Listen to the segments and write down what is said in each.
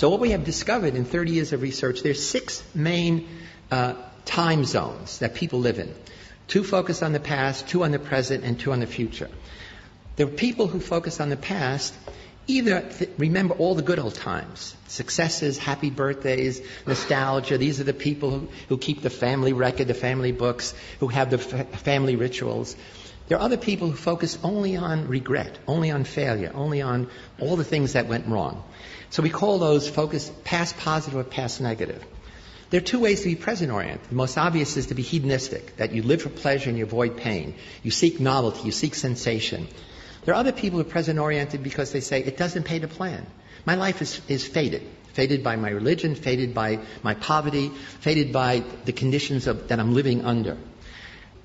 So what we have discovered in 30 years of research, there's 6 main time zones that people live in. 2 focus on the past, 2 on the present, and 2 on the future. The people who focus on the past either remember all the good old times, successes, happy birthdays, nostalgia. These are the people who keep the family record, the family books, who have the family rituals. There are other people who focus only on regret, only on failure, only on all the things that went wrong. So we call those focus past positive or past negative. There are 2 ways to be present-oriented. The most obvious is to be hedonistic, that you live for pleasure and you avoid pain. You seek novelty, you seek sensation. There are other people who are present-oriented because they say, it doesn't pay to plan. My life is fated. Fated by my religion, fated by my poverty, fated by the conditions that I'm living under.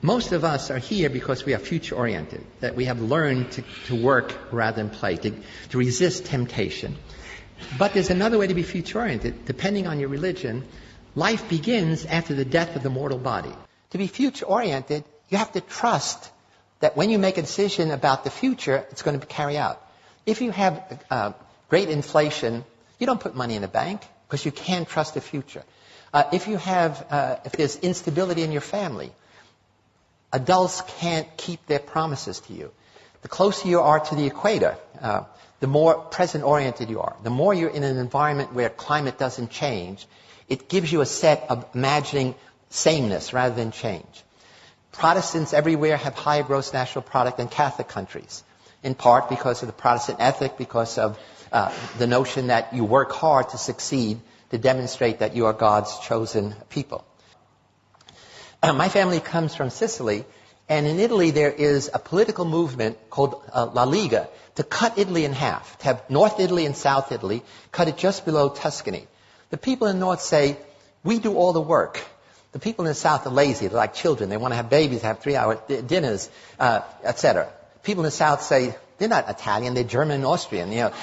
Most of us are here because we are future-oriented, that we have learned to work rather than play, to resist temptation. But there's another way to be future-oriented. Depending on your religion, life begins after the death of the mortal body. To be future-oriented, you have to trust that when you make a decision about the future, it's going to carry out. If you have great inflation, you don't put money in the bank because you can't trust the future. If there's instability in your family, adults can't keep their promises to you. The closer you are to the equator, the more present-oriented you are. The more you're in an environment where climate doesn't change, it gives you a set of imagining sameness rather than change. Protestants everywhere have higher gross national product than Catholic countries, in part because of the Protestant ethic, because of the notion that you work hard to succeed, to demonstrate that you are God's chosen people. My family comes from Sicily, and in Italy there is a political movement called La Liga to cut Italy in half, to have North Italy and South Italy, cut it just below Tuscany. The people in the North say, we do all the work. The people in the South are lazy. They're like children. They want to have babies, have 3-hour dinners, etc. People in the South say, they're not Italian, they're German and Austrian. You know,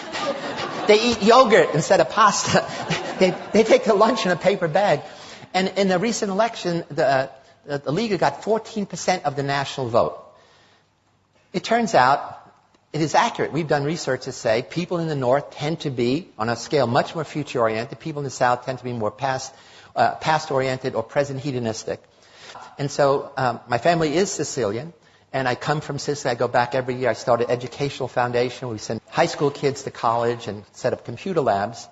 they eat yogurt instead of pasta. They take their lunch in a paper bag. And in the recent election, the Liga got 14% of the national vote. It turns out it is accurate. We've done research to say people in the North tend to be, on a scale, much more future-oriented. People in the South tend to be more past-oriented or present hedonistic. And so my family is Sicilian, and I come from Sicily. I go back every year. I started an educational foundation. We send high school kids to college and set up computer labs.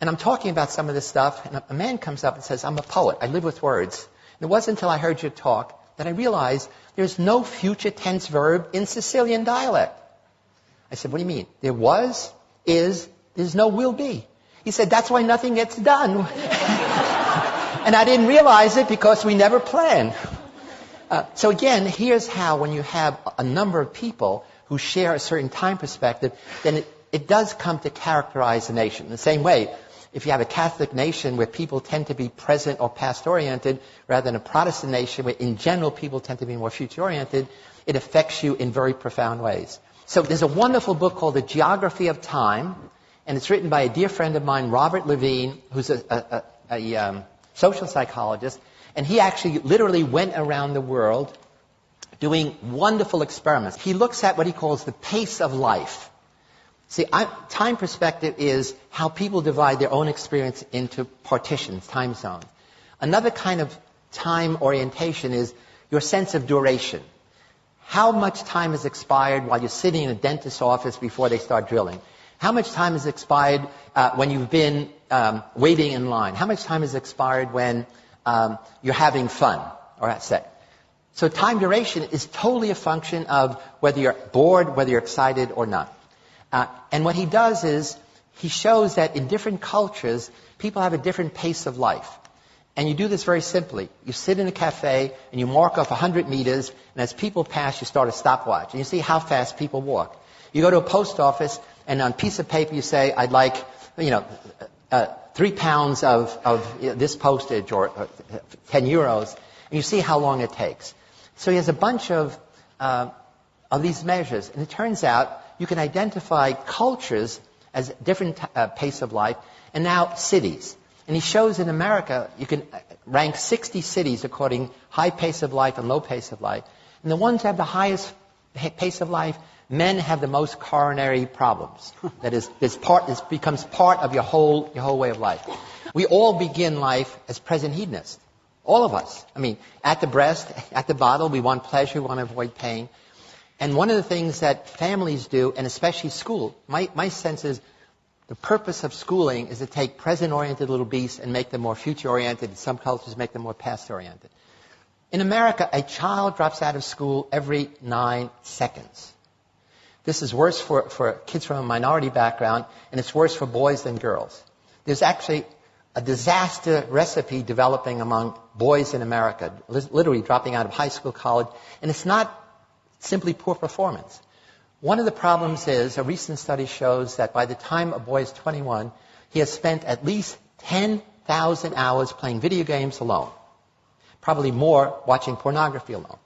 And I'm talking about some of this stuff, and a man comes up and says, I'm a poet. I live with words. And it wasn't until I heard you talk that I realized there's no future tense verb in Sicilian dialect. I said, what do you mean? There was, is, there's no will be. He said, that's why nothing gets done. And I didn't realize it because we never plan. So again, here's how when you have a number of people who share a certain time perspective, then it does come to characterize a nation. The same way, if you have a Catholic nation where people tend to be present or past-oriented, rather than a Protestant nation where in general people tend to be more future-oriented, it affects you in very profound ways. So there's a wonderful book called The Geography of Time, and it's written by a dear friend of mine, Robert Levine, who's a social psychologist, and he actually literally went around the world doing wonderful experiments. He looks at what he calls the pace of life. See, time perspective is how people divide their own experience into partitions, time zones. Another kind of time orientation is your sense of duration. How much time has expired while you're sitting in a dentist's office before they start drilling? How much time has expired when you've been waiting in line? How much time has expired when you're having fun or at sex? So time duration is totally a function of whether you're bored, whether you're excited or not. And what he does is he shows that in different cultures, people have a different pace of life. And you do this very simply. You sit in a cafe and you mark off 100 meters, and as people pass, you start a stopwatch. And you see how fast people walk. You go to a post office, and on a piece of paper you say, I'd like, 3 pounds of this postage or 10 euros, and you see how long it takes. So he has a bunch of these measures, and it turns out you can identify cultures as different pace of life, and now cities. And he shows in America, you can rank 60 cities according high pace of life and low pace of life. And the ones that have the highest pace of life Men have the most coronary problems. That is, this becomes part of your whole way of life. We all begin life as present hedonists. All of us. I mean, at the breast, at the bottle, we want pleasure, we want to avoid pain. And one of the things that families do, and especially school, my sense is the purpose of schooling is to take present-oriented little beasts and make them more future-oriented. In some cultures, make them more past-oriented. In America, a child drops out of school every 9 seconds. This is worse for kids from a minority background, and it's worse for boys than girls. There's actually a disaster recipe developing among boys in America, literally dropping out of high school, college, and it's not simply poor performance. One of the problems is, a recent study shows that by the time a boy is 21, he has spent at least 10,000 hours playing video games alone. Probably more watching pornography alone.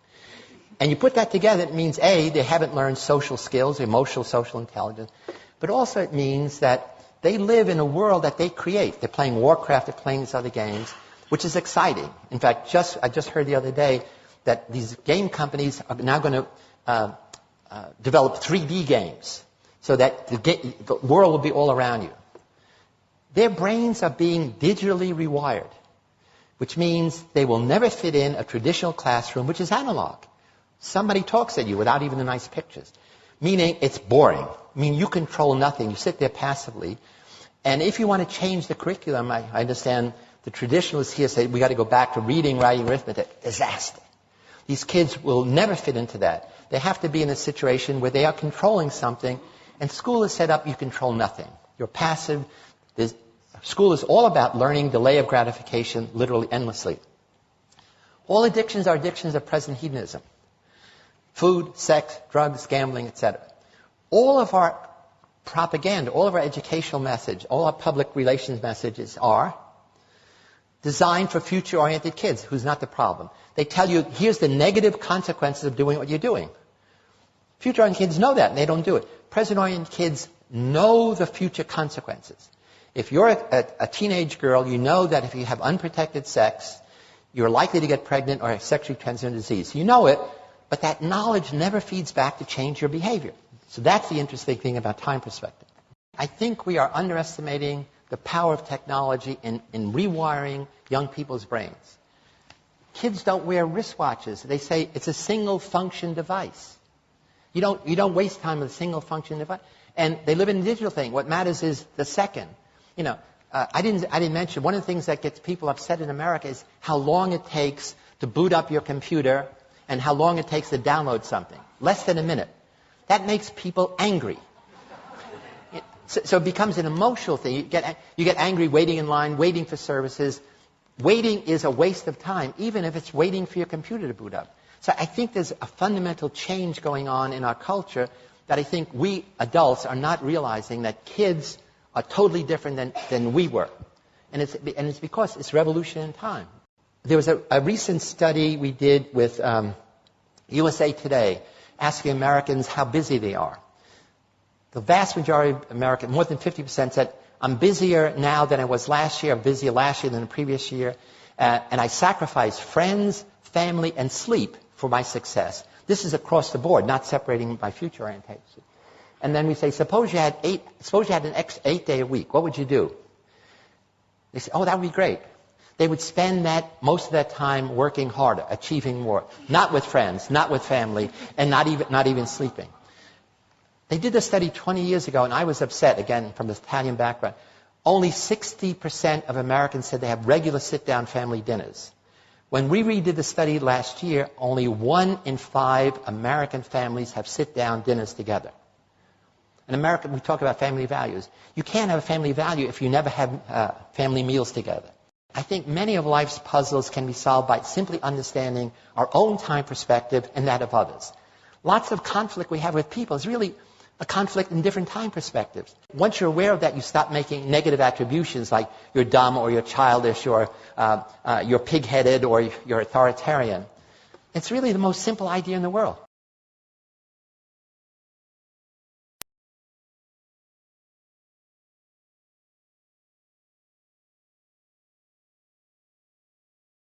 And you put that together, it means, A, they haven't learned social skills, emotional, social intelligence, but also it means that they live in a world that they create. They're playing Warcraft, they're playing these other games, which is exciting. In fact, I just heard the other day that these game companies are now going to develop 3D games so that the world will be all around you. Their brains are being digitally rewired, which means they will never fit in a traditional classroom, which is analog. Somebody talks at you without even the nice pictures. Meaning it's boring. I mean, you control nothing. You sit there passively. And if you want to change the curriculum, I understand the traditionalists here say we got to go back to reading, writing, arithmetic. Disaster. These kids will never fit into that. They have to be in a situation where they are controlling something, and school is set up, you control nothing. You're passive. School is all about learning, delay of gratification, literally endlessly. All addictions are addictions of present hedonism. Food, sex, drugs, gambling, etc. All of our propaganda, all of our educational message, all our public relations messages are designed for future-oriented kids, who's not the problem. They tell you, here's the negative consequences of doing what you're doing. Future-oriented kids know that, and they don't do it. Present-oriented kids know the future consequences. If you're a teenage girl, you know that if you have unprotected sex, you're likely to get pregnant or have sexually transmitted disease. You know it, but that knowledge never feeds back to change your behavior. So that's the interesting thing about time perspective. I think we are underestimating the power of technology in rewiring young people's brains. Kids don't wear wristwatches. They say it's a single function device. You don't waste time with a single function device. And they live in a digital thing. What matters is the second. You know, I didn't mention one of the things that gets people upset in America is how long it takes to boot up your computer and how long it takes to download something. Less than a minute. That makes people angry. So it becomes an emotional thing. You get angry waiting in line, waiting for services. Waiting is a waste of time, even if it's waiting for your computer to boot up. So I think there's a fundamental change going on in our culture that I think we adults are not realizing, that kids are totally different than we were. And it's because it's revolution in time. There was a recent study we did with USA Today asking Americans how busy they are. The vast majority of Americans, more than 50%, said, I'm busier now than I was last year, I'm busier last year than the previous year, and I sacrifice friends, family, and sleep for my success. This is across the board, not separating by future orientation. And then we say, suppose you had an 8-day a week, what would you do? They say, oh, that would be great. They would spend most of that time working harder, achieving more, not with friends, not with family, and not even sleeping. They did a study 20 years ago, and I was upset, again, from this Italian background. Only 60% of Americans said they have regular sit-down family dinners. When we redid the study last year, only 1 in 5 American families have sit-down dinners together. In America, we talk about family values. You can't have a family value if you never have family meals together. I think many of life's puzzles can be solved by simply understanding our own time perspective and that of others. Lots of conflict we have with people is really a conflict in different time perspectives. Once you're aware of that, you stop making negative attributions like you're dumb or you're childish or you're pig-headed or you're authoritarian. It's really the most simple idea in the world.